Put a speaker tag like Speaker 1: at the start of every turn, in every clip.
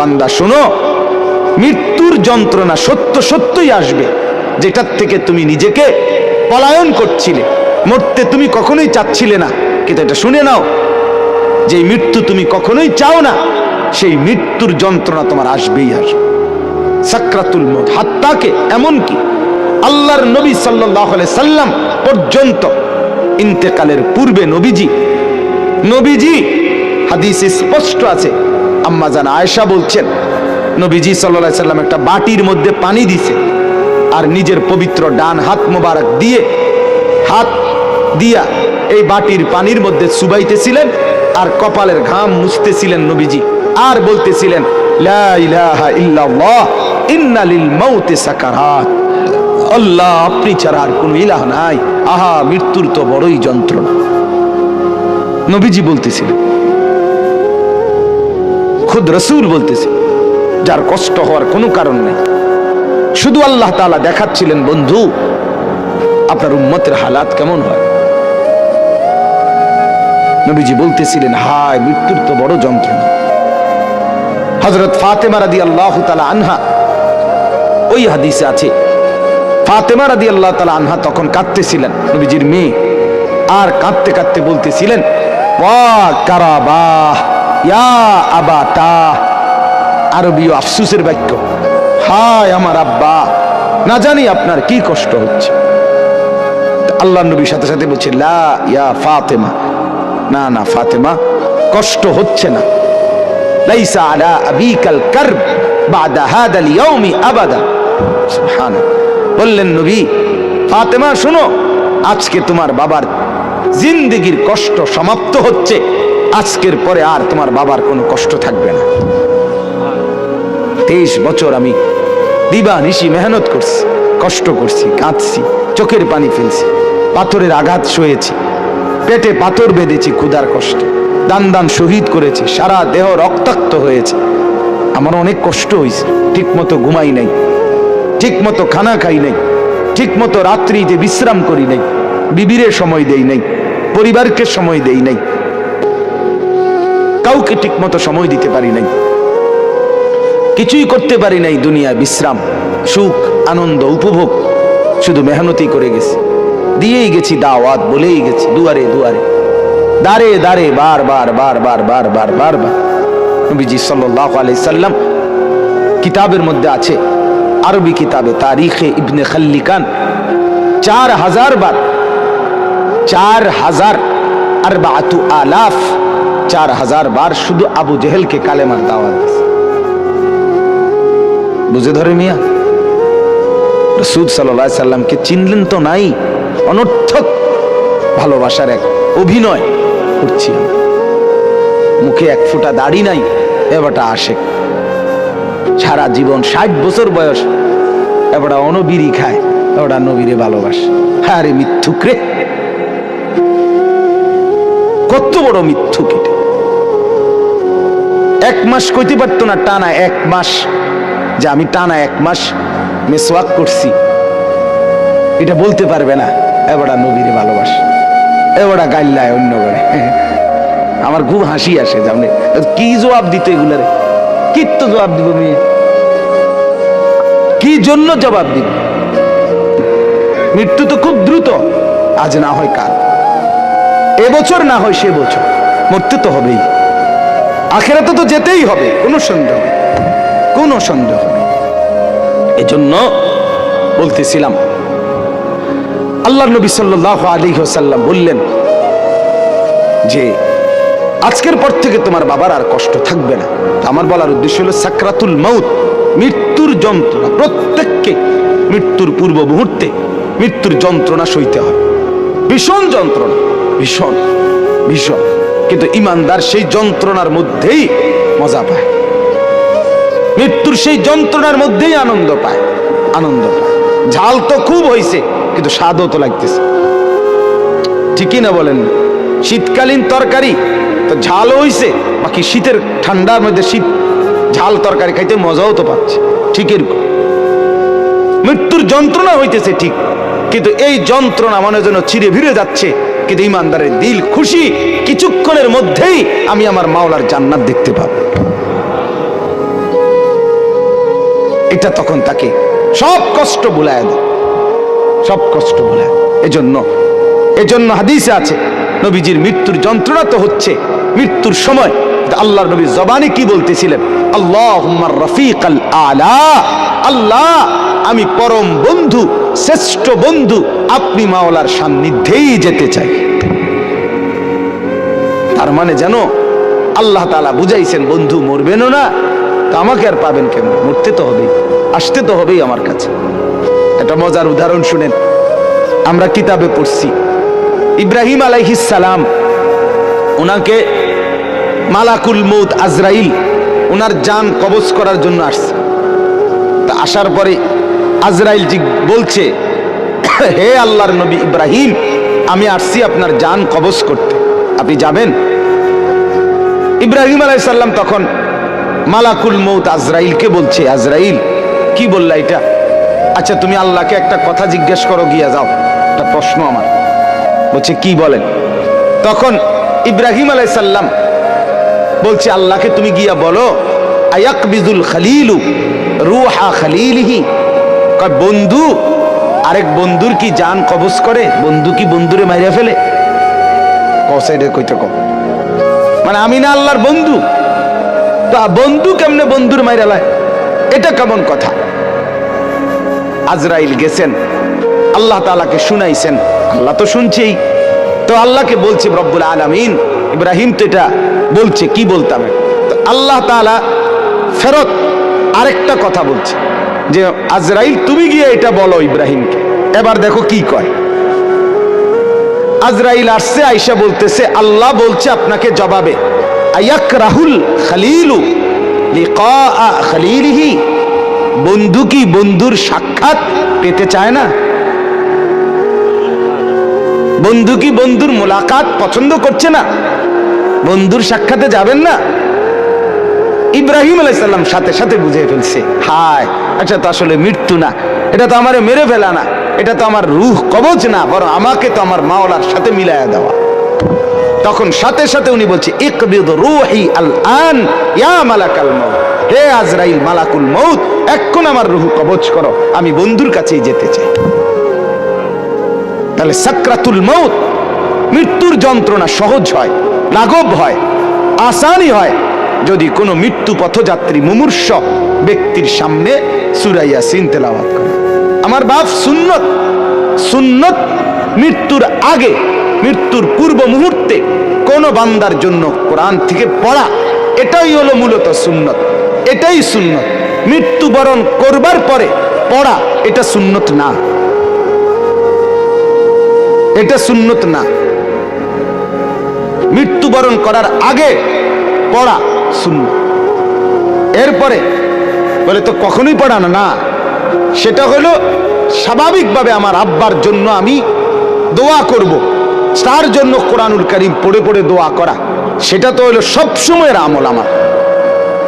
Speaker 1: বান্দা শোনো, মৃত্যুর যন্ত্রণা সত্য সত্যই আসবে, যেটার থেকে তুমি নিজেকে পলায়ন করছিলে। মরতে তুমি কখনোই চাচ্ছিলে না, কিন্তু এটা শুনে নাও, যে মৃত্যু তুমি কখনোই চাও না, সেই মৃত্যুর যন্ত্রণা তোমার আসবেই আসবে। সাকরাতুল মউত হাত্তাকে, এমনকি আল্লাহর নবী সাল্লাল্লাহু আলাইহি সাল্লাম পর্যন্ত ইন্তেকালের পূর্বে নবীজি হাদিসে স্পষ্ট আছে, আম্মা জান আয়েশা বলছেন, নবীজি সাল্লাল্লাহু আলাইহি সাল্লাম একটা বাটির মধ্যে পানি দিছে, আর নিজের পবিত্র ডান হাত মোবারক দিয়ে এই বাটির পানির মধ্যে চুবাইতেছিলেন, আর কপালের ঘাম মুছতেছিলেন নবীজি, আর বলতেছিলেন, লা ইলাহা ইল্লাল্লাহ ইন্না লিল মাউতি সাকারাত। আল্লাহ, আপনি ছাড়া আর কোনো ইলাহ নাই, আহা মৃত্যুর তো বড়ই যন্ত্রণা। নবীজি বলতেছিলেন, খুদ রাসূল বলতেছে, যার কষ্ট হওয়ার কোনো কারণ নেই, শুধু আল্লাহ তাআলা দেখাচ্ছিলেন, বন্ধু আপনার উম্মতের হালাত কেমন হয়। নবীজি বলতেছিলেন, হায় মৃত্যুর তো বড় যন্ত্রণা। হযরত ফাতেমা রাদিয়াল্লাহু তাআলা আনহা, ওই হাদিসে আছে, ফাতেমা রাদিয়াল্লাহু তাআলা আনহা তখন কাঁদতেছিলেন, নবীজির মেয়ে, আর কাঁদতে কাঁদতে বলতেছিলেন, ওয়া কারাবাহ ইয়া আবাতা, আরবীয় আফসোসের বাক্য, হায় আমার আব্বা, না জানি আপনার কি কষ্ট হচ্ছে। আল্লাহ নবীর সাথে সাথে বলছে, লা ইয়া ফাতেমা, না না ফাতেমা, কষ্ট হচ্ছে না। লাইসা আলা আবিকাল কারব বাদা হাদাল ইয়াউমি আবাদা। সুবহানাল্লাহ। বললেন নবী, ফাতেমা শোনো, আজকে তোমার বাবার জিন্দেগির কষ্ট সমাপ্ত হচ্ছে, আজকের পরে আর তোমার বাবার কোনো কষ্ট থাকবে না। 23 বছর আমি দিবানিশি মেহনত করছি, কষ্ট করছি, কাঁদছি, চোখের পানি ফেলছি, পাথরের আঘাত সয়েছি, পেটে পাথর বেঁধেছি ক্ষুধার কষ্টে, দান শহীদ করেছি, সারা দেহ রক্তাক্ত হয়েছে, আমার অনেক কষ্ট হয়েছে, ঠিক মতো ঘুমাই নাই, ঠিক মতো খানা খাই নাই, ঠিক মতো রাত্রিতে বিশ্রাম করি নাই, বিবিরে সময় দেই নাই, পরিবারকে সময় দেই নাই, কাউকে ঠিক মতো সময় দিতে পারি নাই, কিছুই করতে পারি নাই দুনিয়া, বিশ্রাম, সুখ, আনন্দ, উপভোগ, শুধু মেহনতি করে গেছি, দিয়েই গেছি দাওয়াত, বলেই গেছি দুয়ারে দুয়ারে, দাঁড়ে দাঁড়ে, বারবার বারবার বারবার বারবার। নবীজি সাল্লাল্লাহু আলাইহি সাল্লাম কিতাবের মধ্যে আছে, আরবি কিতাবে তারিখে ইবনে খাল্লিকান, 4000 বার, 4000 বার শুধু আবু জেহেলকে কালেমার দাওয়াত দিয়েছে। বুঝে ধরে মিয়া, রাসূল সাল্লাল্লাহু আলাইহি সাল্লামকে চিনলেন তো নাই, অনর্থক ভালোবাসার এক অভিনয় করছি, মুখে এক ফোঁটা দাড়ি নাই, এবারটা আশেক, সারা জীবন 60 বছর বয়স, এবারটা অনবিরি খায়, এবারটা নবীরে ভালোবাসে। হ্যাঁ রে মিথ্যুক রে, কত বড় মিথ্যুক এটা। 1 মাস কইতে পারতো না টানা 1 মাস, যে আমি টানা 1 মাস মেসওয়াক করছি, এটা বলতে পারবে না, এবারটা নবীরে ভালোবাসে, এবারটা গাইল্লায় অন্য করে। আমার খুব হাসি আসে, জানলে কি জবাব দিত এগুলারে, কি তো জবাব দিব মেয়ে, কি জন্য জবাব দিব? মৃত্যু তো খুব দ্রুত, আজ না হয় কাল, এবছর না হয় সে বছর, মরতে তো হবেই, আখিরাতে তো যেতেই হবে, কোনো সন্দেহ নেই, কোনো সন্দেহ নেই। এজন্য বলতেছিলাম, আল্লাহর নবী সাল্লাল্লাহু আলাইহি ওয়াসাল্লাম বললেন যে আজকের পর থেকে তোমার বাবার আর কষ্ট থাকবে না। আমার বলার উদ্দেশ্য হলো সাকরাতুল মউত, মৃত্যুর যন্ত্রণা, প্রত্যেককে মৃত্যুর পূর্ব মুহূর্তে মৃত্যুর যন্ত্রণা সইতে হয়, ভীষণ যন্ত্রণা, ভীষণ ভীষণ, কিন্তু ঈমানদার সেই যন্ত্রণার মধ্যেই মজা পায়, মৃত্যুর সেই যন্ত্রণার মধ্যেই আনন্দ পায়, আনন্দ পায়। ঝাল তো খুব হয়েছে, কিন্তু স্বাদও তো লাগতেছে, ঠিকই না বলেন? শীতকালীন তরকারি তো ঝাল হইছে, বাকি শীতের ঠান্ডার মধ্যে শীত ঝাল তরকারি খাইতে মজাও তো পাচ্ছে, ঠিক এরকম মৃত্যুর যন্ত্রণা হইতেছে ঠিক, কিন্তু এই যন্ত্রণা মনে যেন চিরে ভিড়ে যাচ্ছে, কিন্তু ঈমানদারের দিল খুশি, কিছুক্ষণের মধ্যেই আমি আমার মাওলার জান্নাত দেখতে পাবো। এটা তখন তাকে সব কষ্ট ভুলায় দেয়, সব কষ্ট ভুলায়। এজন্য হাদিসে আছে নবীজির মৃত্যুর যন্ত্রণা তো হচ্ছে মৃত্যুর সময় আল্লাহর নবী জবানে কি বলতেছিলেন, আল্লাহুম্মা রফিকাল আলা, আল্লাহ আমি পরম বন্ধু, শ্রেষ্ঠ বন্ধু আপনি মাওলার সান্নিধ্যেই যেতে চাই। তার মানে জানো আল্লাহ তাআলা বুঝাইছেন বন্ধু মরবেনও না তো আমাকে আর পাবেন কেমন, মরতে তো হবেই, আসতে তো হবেই আমার কাছে। একটা মজার উদাহরণ শুনেন, আমরা কিতাবে পড়ছি ইব্রাহিম আলাইহিস সালাম, ওনাকে মালাকুল মউত আজরাইল ওনার জান কবজ করার জন্য আসছে। তা আসার পরে আজরাইল বলছে, হে আল্লাহর নবী ইব্রাহিম, আমি আসছি আপনার জান কবজ করতে, আপনি যাবেন? ইব্রাহিম আলাইহিস সালাম তখন মালাকুল মউত আজরাইলকে বলছে, আজরাইল কি বললা এটা? আচ্ছা তুমি আল্লাহকে একটা কথা জিজ্ঞেস করো, গিয়া যাও, একটা প্রশ্ন আমার। বলছে কি বলেন? তখন ইব্রাহিম আলাইহিস সালাম বলছে আল্লাহকে তুমি গিয়া বলো, আয়াকবিজুল খলিলু রূহা খলিলিহি, কয় বন্ধু আরেক বন্ধুর কি জান কবজ করে? বন্ধু কি বন্ধুরে মাইরা ফেলে? কসাইডে কইতে কম, মানে আমি না আল্লাহর বন্ধু, তা বন্ধু কেমনে বন্ধুর মাইরা লায়? এটা কেমন কথা? আজরাইল গেছেন আল্লাহ তাআলাকে শুনাইছেন, আল্লাহ তো শুনছেই, তো আল্লাহকে বলছে রব্বুল আলামিন, ইব্রাহিম তো এটা বলছে, কি বলতাম? আল্লাহ তাআলা ফেরত আরেকটা কথা বলছে যে আজরাইল তুমি গিয়ে এটা বলো ইব্রাহিমকে। এবার দেখো কি কয়। আজরাইল আসছে, আয়েশা বলতেছে আল্লাহ বলছে আপনাকে জবাবে, আয়াকরাহুল খলিলু লিকা খলিলিহি, বন্ধু কি বন্ধুর সাক্ষাৎ পেতে চায় না? বন্ধু কি বন্ধুর মোলাকাত পছন্দ করছে না? বন্ধুর সাক্ষাতে যাবেন না? ইব্রাহিম আলাইহিস সালাম সাথে সাথে বুঝে ফেলছে, হায় আচ্ছা তো আসলে মৃত্যু না, এটা তো আমারে মেরে ফেলা না, এটা তো আমার রূহ কবজ না, বরং আমাকে তো আমার মাওলার সাথে মিলায়া দেওয়া। তখন সাথে সাথে উনি বলছে, ইকবিদ রূহি আল আন ইয়া মালাকাল মউত, হে আজরাইল মালাকুল মউত, এখন আমার রূহ কবজ করো, আমি বন্ধুর কাছেই যেতে চাই। তাহলে সাকরাতুল মউত, মৃত্যুর যন্ত্রণা সহজ হয়, লাঘব হয়, আসানি হয় যদি কোনো মৃত্যু পথযাত্রী মুমূর্ষ ব্যক্তির সামনে সূরা ইয়াসিন তেলাওয়াত করে। আমার বাপ সুন্নত, সুন্নত মৃত্যুর আগে, মৃত্যুর পূর্ব মুহূর্তে কোন বান্দার জন্য কোরআন থেকে পড়া, এটাই হলো মূলত সুন্নত, এটাই সুন্নত। মৃত্যুবরণ করবার পরে পড়া এটা সুন্নত না, এটা সুন্নত না। মৃত্যুবরণ করার আগে পড়া সুন্নত। এরপরে বলে তো কখনোই পড়ানো না, সেটা হলো স্বাভাবিকভাবে আমার আব্বার জন্য আমি দোয়া করব, তার জন্য কোরআনুল কারীম পড়ে পড়ে দোয়া করা, সেটা তো হলো সবসময়ের আমল আমার।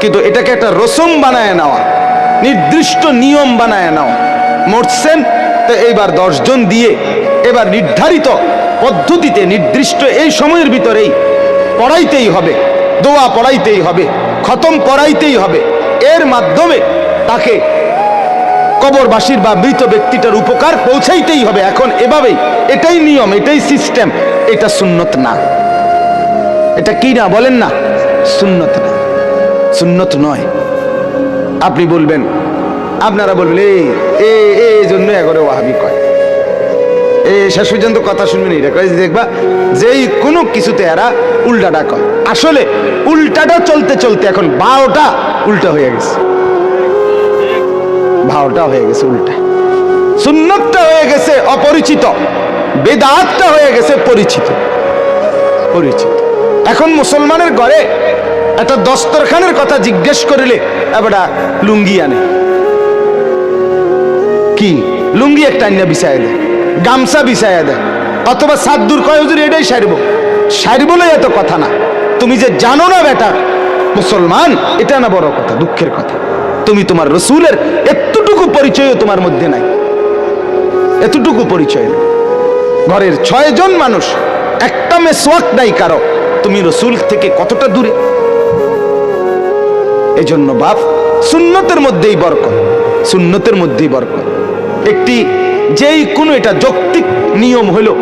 Speaker 1: কিন্তু এটাকে একটা রসম বানায় নেওয়া, নির্দিষ্ট নিয়ম বানায় নেওয়া, মরছেন তো এইবার 10 জন দিয়ে এবার নির্ধারিত পদ্ধতিতে নির্দিষ্ট এই সময়ের ভিতরেই পড়াইতেই হবে, দোয়া পড়াইতেই হবে, খতম পড়াইতেই হবে, এর মাধ্যমে তাকে কবরবাসীর বা মৃত ব্যক্তিটার উপকার পৌঁছাইতেই হবে। এখন এভাবেই, এটাই নিয়ম, এটাই সিস্টেম, এটা সুন্নত না। এটা কি না বলেন না? সুন্নত না, সুন্নত নয়। আপনি বলবেন, আপনারা বলবেন এই জন্য এগরে ওয়াহাবি কয়, শেষ পর্যন্ত কথা শুনবেন, এটা কয় দেখবা যেই কোনো কিছুতে এরা উল্টাটা কয়। আসলে উল্টাটা চলতে চলতে এখন ভাওটা উল্টা হয়ে গেছে, ভাওটা হয়ে গেছে উল্টা। সুন্নতটা হয়ে গেছে অপরিচিত, বেদাতটা হয়ে গেছে পরিচিত, পরিচিত। এখন মুসলমানের ঘরে একটা দস্তরখানের কথা জিজ্ঞেস করিলে এবার লুঙ্গি আনে, কি লুঙ্গি একটা আইনা বিছায় দেয়, গামছা বিছাইয়া দেয়, অথবা সাদ্দুর কয় হুজুর এটাই সারবো, সারবলে এত কথা না। তুমি যে জানো না বেটা মুসলমান, এটা না বড় কথা, দুঃখের কথা। তুমি তোমার রসুলের এতটুকু পরিচয়ও তোমার মধ্যে নাই, এতটুকু পরিচয় নেই। ঘরের 6 জন মানুষ, একটা মেসওয়াক নাই কারো, তুমি রসুল থেকে কতটা দূরে। এজন্য বাপ সুন্নতের মধ্যেই বরকত, সুন্নতের মধ্যেই বরকত। একটি যেই কোনো, এটা যৌক্তিক নিয়ম হলো,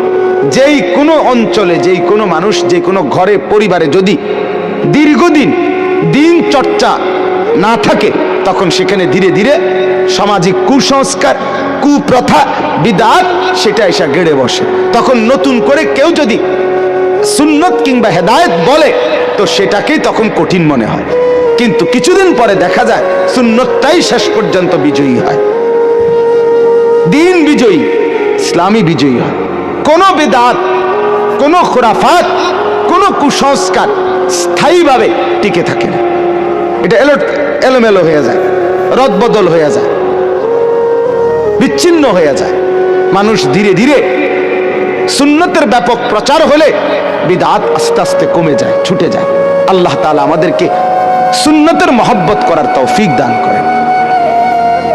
Speaker 1: যেই কোনো অঞ্চলে, যেই কোনো মানুষ, যে কোনো ঘরে, পরিবারে যদি দীর্ঘদিন দিন চর্চা না থাকে, তখন সেখানে ধীরে ধীরে সামাজিক কুসংস্কার, কুপ্রথা, বিদআত সেটা এসে গেড়ে বসে। তখন নতুন করে কেউ যদি সুন্নত কিংবা হেদায়েত বলে তো সেটাকেই তখন কঠিন মনে হয়, কিন্তু কিছুদিন পরে দেখা যায় সুন্নতটাই শেষ পর্যন্ত বিজয়ী হয়, দিন বিজয়ী, ইসলামী বিজয়ী হয়। কোন বিদআত, কোন খুরাফাত, কোন কুসংস্কার স্থায়ীভাবে টিকে থাকে না। এটা এলোমেলো হয়ে যায়, রদবদল হয়ে যায়, বিচ্ছিন্ন হয়ে যায়। মানুষ ধীরে ধীরে সুন্নতের ব্যাপক প্রচার হলে বিদআত আস্তে আস্তে কমে যায়, ছুটে যায়। আল্লাহ তাআলা আমাদেরকে সুন্নতের মহব্বত করার তৌফিক দান করেন।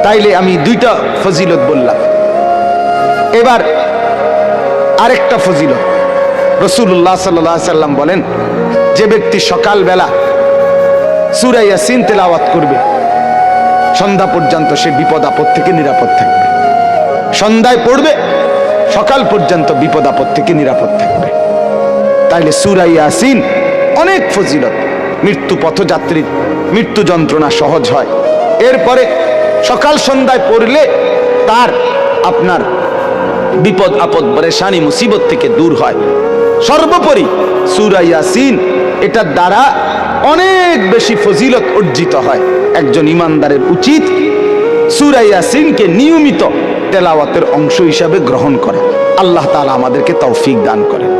Speaker 1: তাইলে আমি দুইটা ফজিলত বললাম, এবার আরেকটা ফজিলত। রাসূলুল্লাহ সাল্লাল্লাহু আলাইহি সাল্লাম বলেন, যে ব্যক্তি সকালবেলা সূরা ইয়াসিন তেলাওয়াত করবে সন্ধ্যা পর্যন্ত সে বিপদ আপদ থেকে নিরাপদ থাকবে। সন্ধ্যায় পড়বে, সকাল পর্যন্ত বিপদ আপদ থেকে নিরাপদ থাকবে। তাইলে সূরা ইয়াসিন অনেক ফজিলত। মৃত্যু পথযাত্রীর মৃত্যু যন্ত্রণা সহজ হয়। এরপরে সকাল সন্ধ্যায় পড়লে তার আপনার বিপদ আপদ, পরেশানি, মুসিবত থেকে দূর হয়। সর্বোপরি সূরা ইয়াসিন, এটার দ্বারা অনেক বেশি ফজিলত অর্জিত হয়। একজন ইমানদারের উচিত সূরা ইয়াসিনকে নিয়মিত তেলাওয়াতের অংশ হিসাবে গ্রহণ করা। আল্লাহ তাআলা আমাদেরকে তৌফিক দান করেন।